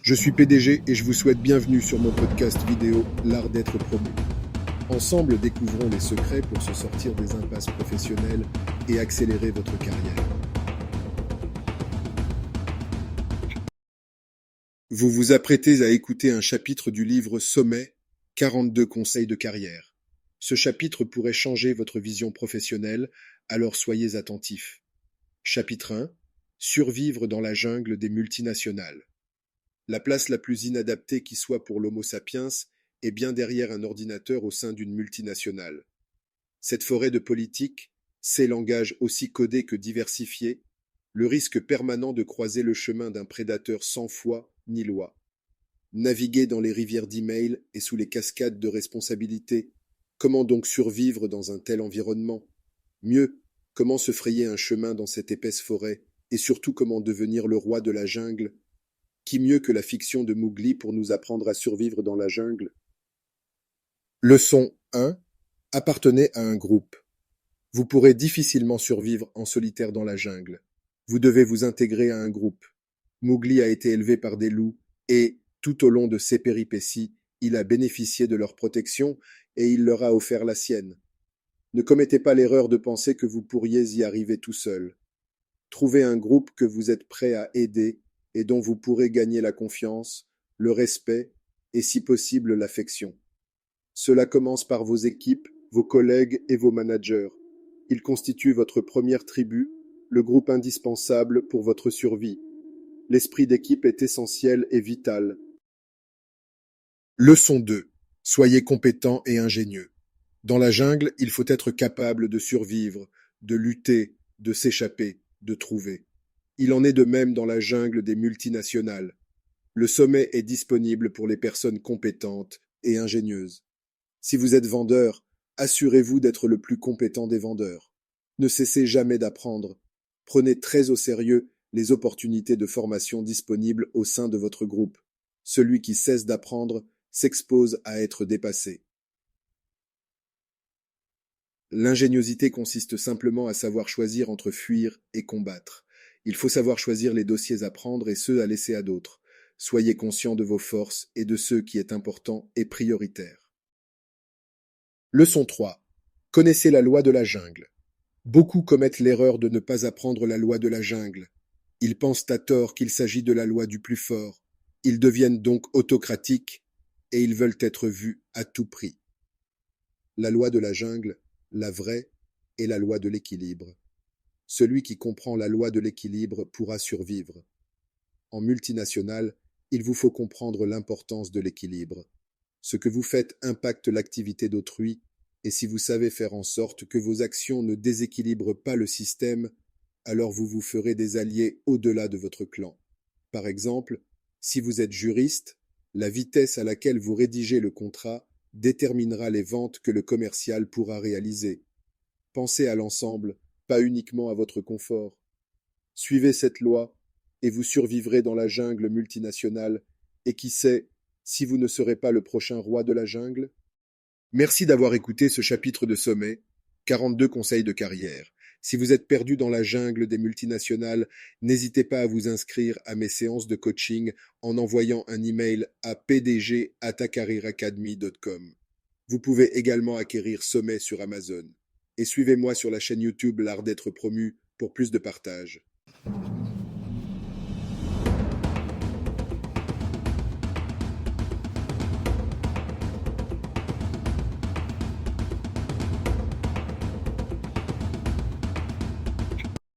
Je suis PDG et je vous souhaite bienvenue sur mon podcast vidéo L'Art d'être promu. Ensemble, découvrons les secrets pour se sortir des impasses professionnelles et accélérer votre carrière. Vous vous apprêtez à écouter un chapitre du livre Sommet, 42 conseils de carrière. Ce chapitre pourrait changer votre vision professionnelle, alors soyez attentifs. Chapitre 1. Survivre dans la jungle des multinationales. La place la plus inadaptée qui soit pour l'Homo sapiens est bien derrière un ordinateur au sein d'une multinationale. Cette forêt de politique, ces langages aussi codés que diversifiés, le risque permanent de croiser le chemin d'un prédateur sans foi ni loi. Naviguer dans les rivières d'emails et sous les cascades de responsabilités, comment donc survivre dans un tel environnement? Mieux, comment se frayer un chemin dans cette épaisse forêt, et surtout comment devenir le roi de la jungle? Qui mieux que la fiction de Mowgli pour nous apprendre à survivre dans la jungle? Leçon 1. Appartenez à un groupe. Vous pourrez difficilement survivre en solitaire dans la jungle. Vous devez vous intégrer à un groupe. Mowgli a été élevé par des loups et, tout au long de ses péripéties, il a bénéficié de leur protection et il leur a offert la sienne. Ne commettez pas l'erreur de penser que vous pourriez y arriver tout seul. Trouvez un groupe que vous êtes prêt à aider et dont vous pourrez gagner la confiance, le respect et si possible l'affection. Cela commence par vos équipes, vos collègues et vos managers. Ils constituent votre première tribu, le groupe indispensable pour votre survie. L'esprit d'équipe est essentiel et vital. Leçon 2. Soyez compétent et ingénieux. Dans la jungle, il faut être capable de survivre, de lutter, de s'échapper, de trouver. Il en est de même dans la jungle des multinationales. Le sommet est disponible pour les personnes compétentes et ingénieuses. Si vous êtes vendeur, assurez-vous d'être le plus compétent des vendeurs. Ne cessez jamais d'apprendre. Prenez très au sérieux les opportunités de formation disponibles au sein de votre groupe. Celui qui cesse d'apprendre s'expose à être dépassé. L'ingéniosité consiste simplement à savoir choisir entre fuir et combattre. Il faut savoir choisir les dossiers à prendre et ceux à laisser à d'autres. Soyez conscient de vos forces et de ce qui est important et prioritaire. Leçon 3. Connaissez la loi de la jungle. Beaucoup commettent l'erreur de ne pas apprendre la loi de la jungle. Ils pensent à tort qu'il s'agit de la loi du plus fort. Ils deviennent donc autocratiques et ils veulent être vus à tout prix. La loi de la jungle, la vraie, est la loi de l'équilibre. Celui qui comprend la loi de l'équilibre pourra survivre. En multinationale, il vous faut comprendre l'importance de l'équilibre. Ce que vous faites impacte l'activité d'autrui, et si vous savez faire en sorte que vos actions ne déséquilibrent pas le système, alors vous vous ferez des alliés au-delà de votre clan. Par exemple, si vous êtes juriste, la vitesse à laquelle vous rédigez le contrat déterminera les ventes que le commercial pourra réaliser. Pensez à l'ensemble, pas uniquement à votre confort. Suivez cette loi, et vous survivrez dans la jungle multinationale, et qui sait, si vous ne serez pas le prochain roi de la jungle? Merci d'avoir écouté ce chapitre de Sommet, 42 conseils de carrière. Si vous êtes perdu dans la jungle des multinationales, n'hésitez pas à vous inscrire à mes séances de coaching en envoyant un email à pdg@careeracademy.com. Vous pouvez également acquérir Sommet sur Amazon. Et suivez-moi sur la chaîne YouTube L'Art d'être promu pour plus de partage.